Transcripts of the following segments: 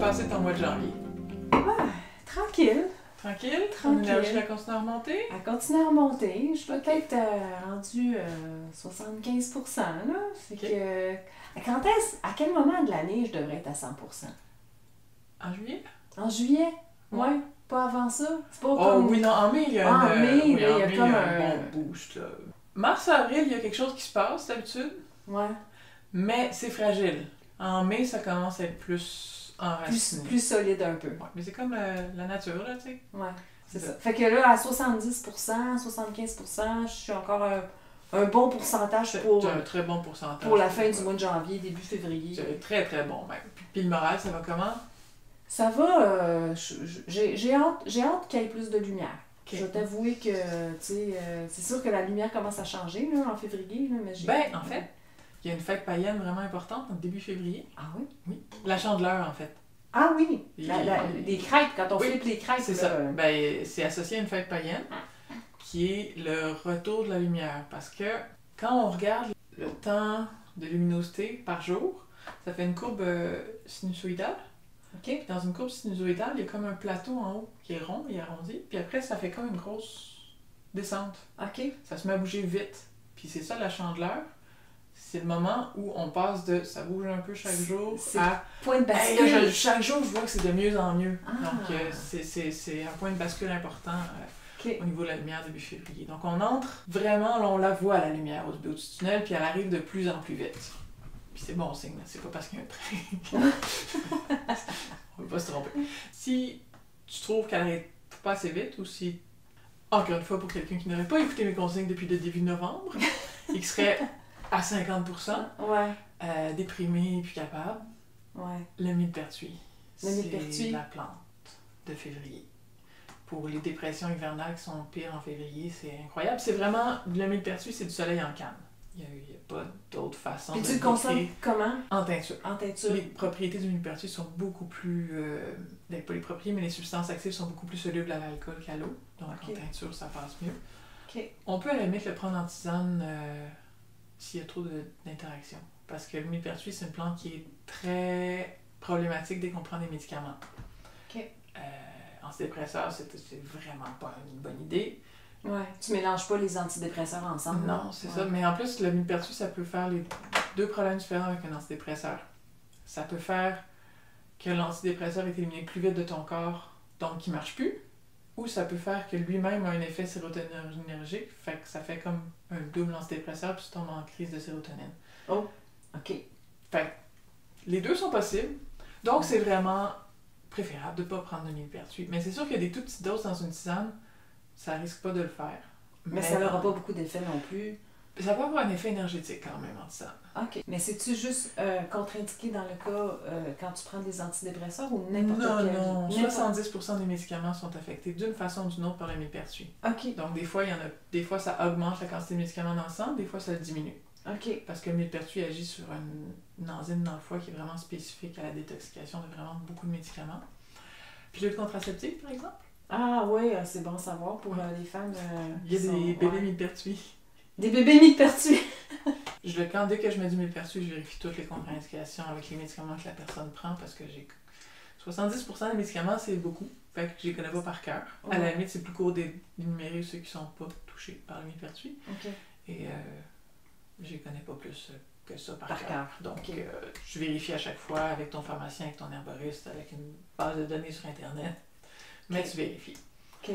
passé ton mois de janvier? Tranquille. Tranquille? Ton Tranquille. énergie a continué à remonter? Elle continue à remonter. Je suis peut-être rendue 75%, là. C'est Ok. que... à quel moment de l'année je devrais être à 100%? En juillet? En juillet? Ouais. Ouais. Pas avant ça? C'est pas Oh comme... oui, non, en mai, il y a, En mai, oui, là, en il y a mai, comme un un- bon boost. Là. Mars-avril, il y a quelque chose qui se passe d'habitude, Ouais. mais c'est fragile. En mai, ça commence à être plus enraciné. Plus solide un peu. Ouais, mais c'est comme la nature, là, tu sais. Ouais, c'est ça. Fait que là, à 70%, 75%, je suis encore un bon pourcentage C'est pour un très bon pourcentage. la fin du mois de janvier, début février. C'est très, très bon, même. Puis le moral, ça va comment? Ça va, j'ai hâte qu'il y ait plus de lumière. Ok. Je vais t'avouer que, tu sais, c'est sûr que la lumière commence à changer là, en février, là, mais j'ai... Ben, en fait, il y a une fête païenne vraiment importante en début février. Ah oui? Oui. La Chandeleur, en fait. Ah oui! Et- Les crêpes, quand on Oui, flippe les crêpes, C'est là, ça. Ben, c'est associé à une fête païenne qui est le retour de la lumière. Parce que quand on regarde le temps de luminosité par jour, ça fait une courbe sinusoïdale. OK? Puis dans une courbe sinusoïdale, il y a comme un plateau en haut qui est rond et arrondi. Puis après, ça fait comme une grosse descente. OK? Ça se met à bouger vite. Puis c'est ça la chandeleur. C'est le moment où on passe de ça bouge un peu chaque jour C'est à Point de hey, bascule. là, chaque jour je vois que c'est de mieux en mieux. Ah. Donc c'est un point de bascule important OK. au niveau de la lumière début février. Donc on entre vraiment, là, on la voit la lumière au bout du tunnel, puis elle arrive de plus en plus vite. Puis c'est bon signe, c'est pas parce qu'il y a un train. On va pas se tromper. Si tu trouves qu'elle arrive pas assez vite, ou si, encore une fois, pour quelqu'un qui n'aurait pas écouté mes consignes depuis le début novembre, et qui serait à 50%, Ouais, déprimé et plus capable, ouais. le millepertuis. Le millepertuis. C'est la plante de février. Pour les dépressions hivernales qui sont pires en février, c'est incroyable. C'est vraiment, le millepertuis, c'est du soleil en canne. Il n'y a pas d'autre façon Puis de tu le décrire. consommes comment? En teinture. En teinture? Les propriétés du millepertuis sont beaucoup plus... pas les propriétés, mais les substances actives sont beaucoup plus solubles à l'alcool qu'à l'eau. Donc Ok. en teinture, ça passe mieux. OK. On peut à la limite le prendre en tisane s'il y a trop d'interactions. Parce que le millepertuis, c'est une plante qui est très problématique dès qu'on prend des médicaments. OK. Antidépresseurs, c'est vraiment pas une bonne idée. Ouais. Tu mélanges pas les antidépresseurs ensemble? Non, c'est Ouais. ça. Mais en plus, le millepertuis, ça peut faire les deux problèmes différents avec un antidépresseur. Ça peut faire que l'antidépresseur est éliminé plus vite de ton corps, donc il marche plus. Ou ça peut faire que lui-même a un effet sérotoninergique, fait que ça fait comme un double antidépresseur, puis tu tombes en crise de sérotonine. OK. Fait que les deux sont possibles. Donc, c'est vraiment préférable de ne pas prendre de millepertuis. Mais c'est sûr qu'il y a des toutes petites doses dans une tisane, ça risque pas de le faire. Mais ça n'aura pas beaucoup d'effet non plus. Ça peut avoir un effet énergétique quand même en tisane. OK. Mais c'est-tu juste contre-indiqué dans le cas quand tu prends des antidépresseurs ou n'importe quel? Non, n'importe- 70% des médicaments sont affectés d'une façon ou d'une autre par le millepertuis. OK. Donc, des fois, ça augmente la quantité de médicaments dans le sang, des fois, ça le diminue. OK. Parce que le millepertuis agit sur une enzyme dans le foie qui est vraiment spécifique à la détoxication de vraiment beaucoup de médicaments. Pilule contraceptive, par exemple. Ah oui, c'est bon à savoir pour les femmes. Il y a qui des sont- bébés ouais. millepertuis. Des bébés millepertuis. Dès que je mets du millepertuis, je vérifie toutes les contre-indications avec les médicaments que la personne prend parce que j'ai 70% des médicaments, c'est beaucoup. Fait que je les connais pas par cœur. À la Ouais. limite, c'est plus court d'énumérer ceux qui sont pas touchés par le millepertuis. OK. Et je les connais pas plus que ça par Par cœur. cœur. Donc, Ok. je vérifie à chaque fois avec ton pharmacien, avec ton herboriste, avec une base de données sur Internet. Mais Ok. tu vérifies. OK.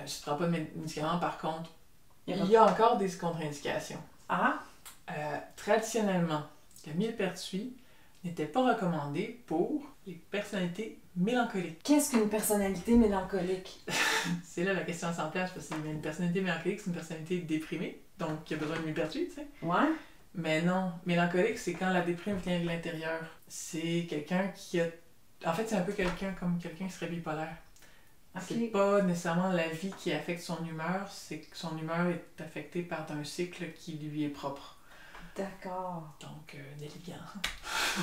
Si tu prends pas de médicaments, par contre, Il y a il y a encore des contre-indications. Ah, Traditionnellement, le millepertuis n'était pas recommandé pour les personnalités mélancoliques. qu'est-ce qu'une personnalité mélancolique? C'est là la question à 100 piastres, parce que une personnalité mélancolique, c'est une personnalité déprimée, donc qui a besoin de millepertuis, tu sais. Ouais? Mais non, mélancolique, c'est quand la déprime vient de l'intérieur. C'est quelqu'un qui a... En fait, c'est un peu comme quelqu'un qui serait bipolaire. C'est OK. pas nécessairement la vie qui affecte son humeur, c'est que son humeur est affectée par un cycle qui lui est propre. D'accord. Donc, naviguant.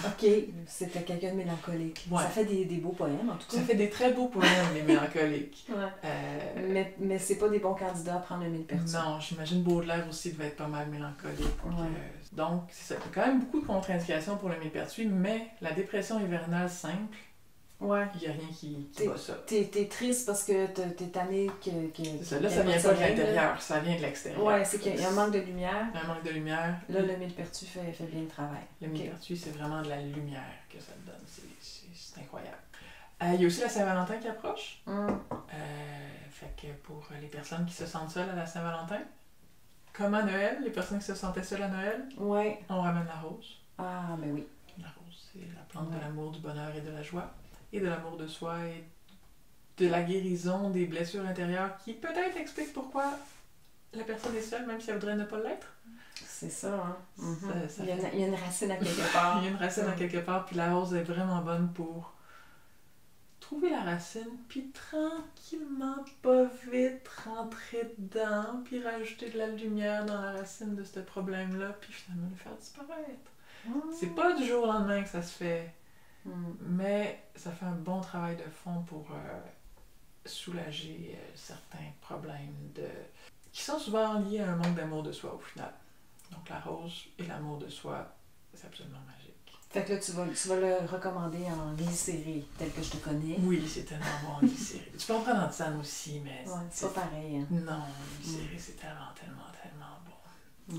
OK. C'était quelqu'un de mélancolique. Ouais. Ça fait des beaux poèmes, en tout cas. Ça fait des très beaux poèmes, les mélancoliques. Ouais. Mais c'est pas des bons candidats à prendre le millepertuis. Non, j'imagine Baudelaire aussi devait être pas mal mélancolique. Ouais. Donc, c'est ça. Il y a quand même beaucoup de contre-indications pour le millepertuis, mais la dépression hivernale simple, Ouais. Il n'y a rien qui bat ça. T'es triste parce que t'es tanné que C'est ça. Là, ça vient pas de l'intérieur, ça vient de l'extérieur. Ouais, c'est qu'il y a un manque de lumière. Un manque de lumière. Là, le millepertuis fait bien le travail. Le millepertuis, c'est vraiment de la lumière que ça te donne. C'est incroyable. Il y a aussi la Saint-Valentin qui approche. Fait que pour les personnes qui se sentent seules à la Saint-Valentin, comme à Noël, les personnes qui se sentaient seules à Noël, on ramène la rose. Ah, ben oui. La rose, c'est la plante de l'amour, du bonheur et de la joie, et de l'amour de soi, et de la guérison des blessures intérieures qui peut-être expliquent pourquoi la personne est seule, même si elle voudrait ne pas l'être. C'est ça, hein. Ça il y a une racine à quelque part. Il y a une racine à quelque part, puis la rose est vraiment bonne pour trouver la racine, puis tranquillement, pas vite, rentrer dedans, puis rajouter de la lumière dans la racine de ce problème-là, puis finalement le faire disparaître. C'est pas du jour au lendemain que ça se fait, mais ça fait un bon travail de fond pour soulager certains problèmes qui sont souvent liés à un manque d'amour de soi au final. Donc la rose et l'amour de soi, c'est absolument magique. Fait que là, tu vas le recommander en glycérine, tel que je te connais. Oui, c'est tellement bon en glycérine. Tu peux en prendre en tisane aussi, mais... Ouais, c'est pas pareil. Hein. Non, en glycérine, c'est tellement bon.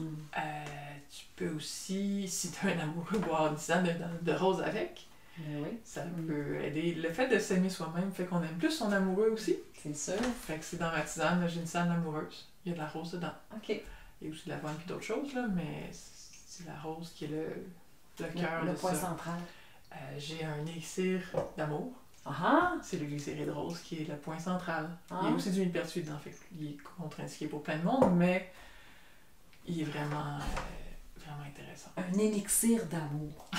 Tu peux aussi, si tu as un amoureux, boire une tisane de rose avec. Oui. Ça peut aider. Le fait de s'aimer soi-même fait qu'on aime plus son amoureux aussi. C'est sûr. Fait que c'est dans ma tisane, j'ai une tisane amoureuse. Il y a de la rose dedans. OK. Il y a aussi de l'avoine et d'autres choses, là, mais c'est la rose qui est le cœur le de point ça. central. J'ai un élixir d'amour. C'est le glycéride rose qui est le point central. Il y a aussi du millepertuis dedans, fait qu'il est contre-indiqué pour plein de monde, mais il est vraiment intéressant. Un élixir d'amour.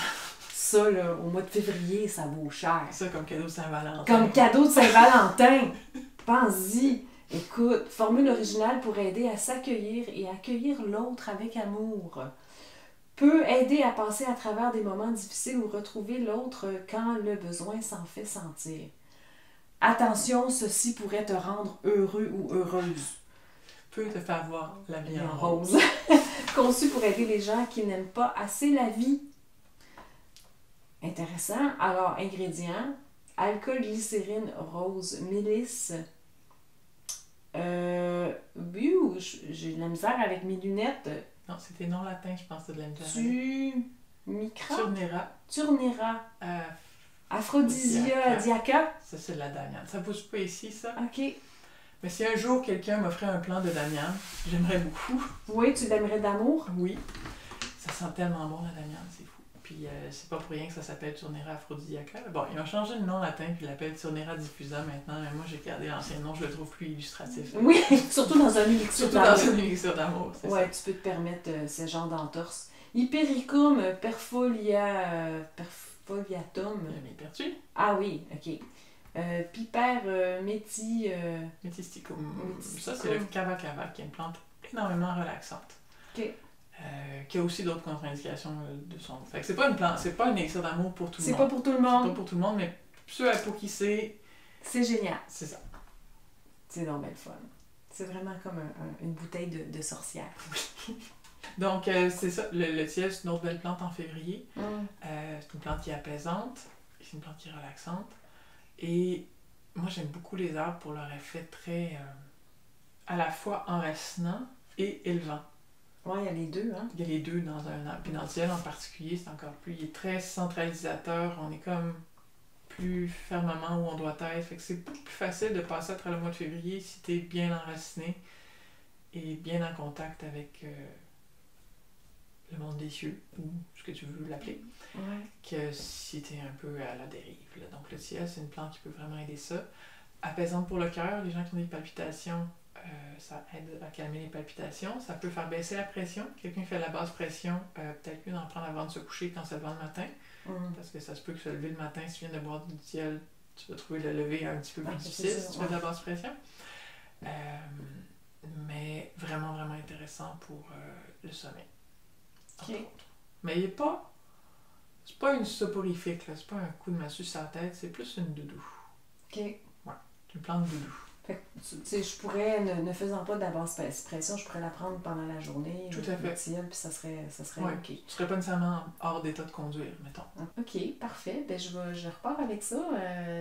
Ça, là, au mois de février, ça vaut cher. Ça, comme cadeau de Saint-Valentin. Comme cadeau de Saint-Valentin! Pense-y! Écoute, formule originale pour aider à s'accueillir et accueillir l'autre avec amour. Peut aider à passer à travers des moments difficiles ou retrouver l'autre quand le besoin s'en fait sentir. Attention, ceci pourrait te rendre heureux ou heureuse. Peut te faire voir la vie en rose. Conçu pour aider les gens qui n'aiment pas assez la vie. Intéressant. Alors, ingrédients. Alcool, glycérine, rose, mélisse. J'ai de la misère avec mes lunettes. Non, c'était non latin, je pense, de la misère. Turnera. Turnera. Aphrodisiaca. Ça, c'est de la damiane. Ça pousse pas ici, ça. OK. Mais si un jour quelqu'un m'offrait un plant de damiane, j'aimerais beaucoup. Oui, tu l'aimerais d'amour? Oui. Ça sent tellement bon, la damiane, c'est fou. Puis c'est pas pour rien que ça s'appelle Turnera aphrodisiaca. Bon, ils ont changé le nom latin, puis ils l'appellent Turnera diffusa maintenant, mais moi j'ai gardé l'ancien nom, je le trouve plus illustratif. Oui, surtout dans un élixir d'amour. Surtout dans un élixir d'amour, c'est ça. Ouais, tu peux te permettre ce genre d'entorse. Hypericum perfoliatum. Le millepertuis. Ah oui, OK. Piper métisticum. Ça, c'est le cava cava, qui est une plante énormément relaxante. OK. Qui a aussi d'autres contre-indications de son. Fait que c'est pas une plante, c'est pas un élixir d'amour pour tout le monde. C'est pas pour tout le monde. C'est pas pour tout le monde, mais ceux pour qui c'est. C'est génial. C'est ça. C'est donc belle fun. C'est vraiment comme une bouteille de sorcière. Donc, c'est ça. Le tilleul, c'est une autre belle plante en février. C'est une plante qui est apaisante. C'est une plante qui est relaxante. Et moi, j'aime beaucoup les arbres pour leur effet très à la fois enracinant et élevant. Oui, il y a les deux, hein? Il y a les deux dans un arbre. Puis dans le tilleul en particulier, c'est encore plus. Il est très centralisateur. On est comme plus fermement où on doit être. Fait que c'est beaucoup plus facile de passer à travers le mois de février si tu es bien enraciné et bien en contact avec le monde des cieux, ou ce que tu veux l'appeler, que si tu es un peu à la dérive. Là. Donc le tilleul, c'est une plante qui peut vraiment aider ça. Apaisante pour le cœur, les gens qui ont des palpitations, ça aide à calmer les palpitations. Ça peut faire baisser la pression. Quelqu'un qui fait la basse pression, peut-être mieux d'en prendre avant de se coucher quand c'est le matin. Parce que ça se peut que se lever le matin, si tu viens de boire du tilleul, tu vas trouver le lever un petit peu plus difficile si tu fais de la basse pression. Mais vraiment, vraiment intéressant pour le sommeil. Okay. Mais il n'est pas... C'est pas une soporifique, là. C'est pas un coup de massue sur la tête, c'est plus une doudou. OK. Ouais, une plante doudou. Fait que, tu sais, je pourrais, ne faisant pas de la basse pression, je pourrais la prendre pendant la journée. Tout à fait. Le tilleul, puis ça serait Ouais. OK. Tu serais pas nécessairement hors d'état de conduire, mettons. OK, parfait. Ben, je repars avec ça.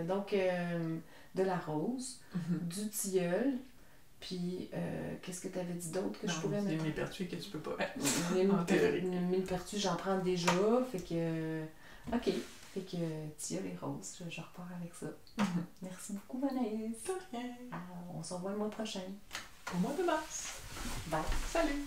Donc, de la rose, du tilleul, puis qu'est-ce que tu avais dit d'autre que je pourrais Il y a mettre? une millepertuis que tu peux pas mettre. En théorie. Millepertuis, j'en prends déjà. Fait que. OK. Fait que tilleul et rose, je repars avec ça. Merci beaucoup, Vanessa. De rien. On se revoit le mois prochain. Au mois de mars. Bye. Salut!